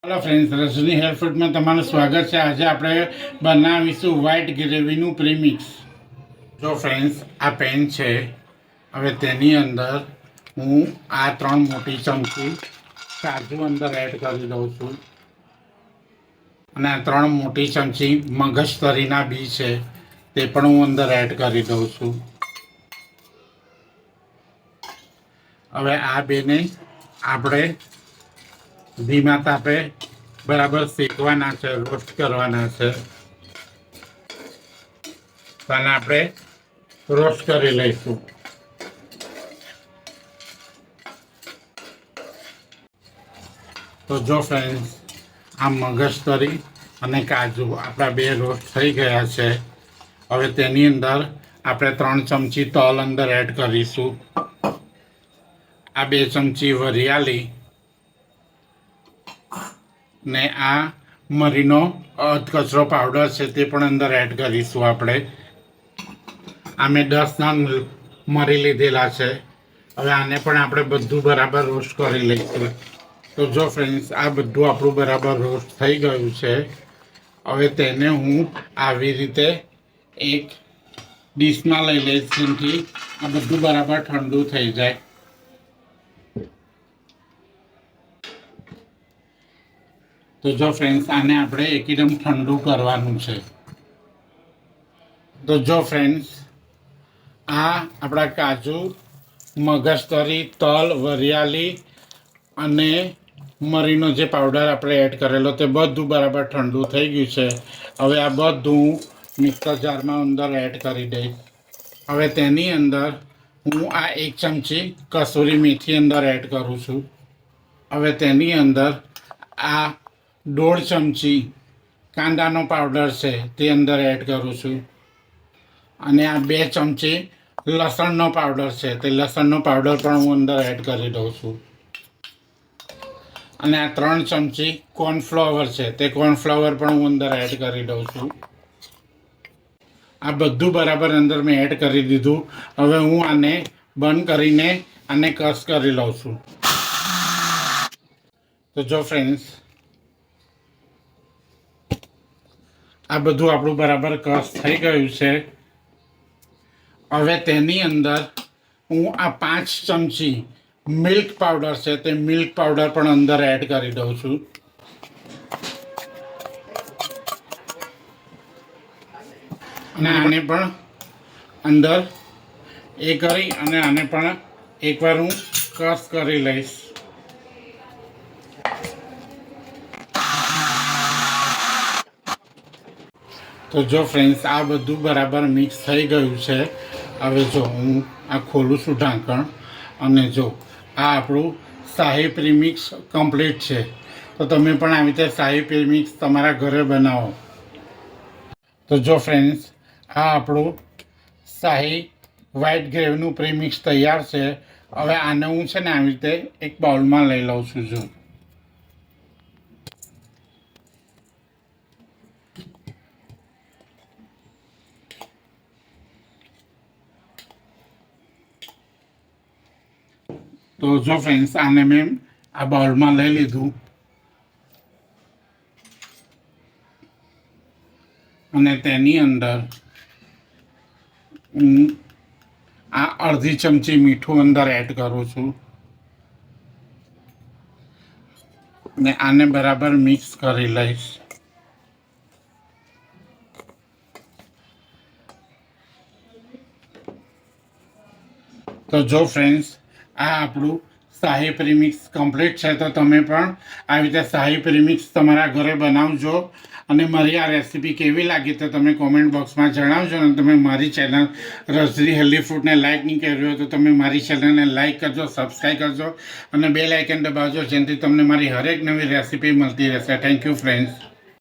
Hello friends, Rajni here food में તમારું સ્વાગત છે। આજે આપણે બનાવીશું વ્હાઈટ ગ્રેવીનું પ્રીમિક્સ। જો ફ્રેન્ડ્સ, આ પેન છે। હવે તેની અંદર હું આ 3 મોટી ચમચી કાજુ અંદર એડ કરી દઉં છું અને આ 3 મોટી ચમચી મગજતરીના બી છે તે પણ હું અંદર એડ કરી દઉં છું। હવે આ બેને આપણે ધીમા તાપે બરાબર શેકવાના છે, રોસ્ટ કરવાના છે। અને આપણે રોસ્ટ કરી લઈશું। તો જો ફ્રેન્ડ્સ, આ મગજતરી અને કાજુ આપણા બે રોસ્ટ થઈ ગયા છે। હવે તેની અંદર આપણે 3 ચમચી તલ અંદર એડ કરીશું। આ 2 ચમચી વરિયાળી ને આ મરીનો અધકચરો પાવડર છે તે પણ અંદર એડ કરીશું આપણે। આ મેં 10 નંગ મરી લીધેલા છે। હવે આને પણ આપણે બધું બરાબર રોસ્ટ કરી લઈશું। તો જો ફ્રેન્ડ્સ, આ બધું આપણું બરાબર રોસ્ટ થઈ ગયું છે। હવે તેને હું આવી રીતે એક ડીશમાં લઈ લઈશ જેથી આ બધું બરાબર ઠંડુ થઈ જાય। તો જો ફ્રેન્ડ્સ, આને આપણે એકદમ ઠંડુ કરવાનું છે। તો જો ફ્રેન્ડ્સ, આ આપણા કાજુ, મગજતરી, તલ, વરિયાળી અને મરીનો જે પાવડર આપણે એડ કરેલો તે બધું બરાબર ઠંડુ થઈ ગયું છે। હવે આ બધું મિક્સર જારમાં અંદર એડ કરી દઈશ। હવે તેની અંદર હું આ 1 ચમચી કસૂરી મેથી અંદર એડ કરું છું। હવે તેની અંદર આ 1.5 ચમચી કાંદાનો પાવડર છે તે અંદર એડ કરું છું અને આ 2 ચમચી લસણનો પાવડર છે તે લસણનો પાવડર પણ હું અંદર એડ કરી દઉં છું અને આ 3 ચમચી કોર્નફ્લાવર છે તે કોર્નફ્લાવર પણ હું અંદર એડ કરી દઉં છું। આ બધું બરાબર અંદર મેં એડ કરી દીધું। હવે હું આને બંધ કરીને આને કશ કરી લઉં છું। તો જો ફ્રેન્ડ્સ, આ બધું આપણું બરાબર કશ થઈ ગયું છે। હવે તેની અંદર હું આ 5 ચમચી મિલ્ક પાવડર છે તે મિલ્ક પાવડર પણ અંદર એડ કરી દઉં છું અને આને પણ અંદર કરી અને આને પણ એકવાર હું કશ કરી લઈશ। તો જો ફ્રેન્ડ્સ, આ બધું બરાબર મિક્સ થઈ ગયું છે। હવે જો હું આ ખોલું છું ઢાંકણ અને જો આ આપણું શાહી પ્રીમિક્સ કમ્પ્લીટ છે। તો તમે પણ આવી રીતે શાહી પ્રીમિક્સ તમારા ઘરે બનાવો। તો જો ફ્રેન્ડ્સ, આ આપણું શાહી વ્હાઈટ ગ્રેવીનું પ્રીમિક્સ તૈયાર છે। હવે આને હું છે ને આવી રીતે એક બાઉલમાં લઈ લઉં છું। જો તો જો ફ્રેન્ડ્સ, આને મેં આ બાઉલમાં લઈ લીધું અને તેની અંદર હું આ 1/2 ચમચી મીઠું અંદર એડ કરું છું અને આને બરાબર મિક્સ કરી લઈશ। તો જો ફ્રેન્ડ્સ, આ આપણું શાહી પ્રીમિક્સ કમ્પ્લીટ છે। તો તમે પણ આવી રીતે શાહી પ્રીમિક્સ તમારા ઘરે બનાવજો અને મારી આ રેસીપી કેવી લાગી તો તમે કોમેન્ટ બોક્સમાં જણાવજો। અને તમે મારી ચેનલ રજની હેલ્ધી ફૂડને લાઇક નહીં કર્યું હોય તો તમે મારી ચેનલને લાઇક કરજો, સબસ્ક્રાઈબ કરજો અને બેલ આઇકન દબાવજો જેનાથી તમને મારી હરેક નવી રેસીપી મળતી રહેશે। Thank you friends.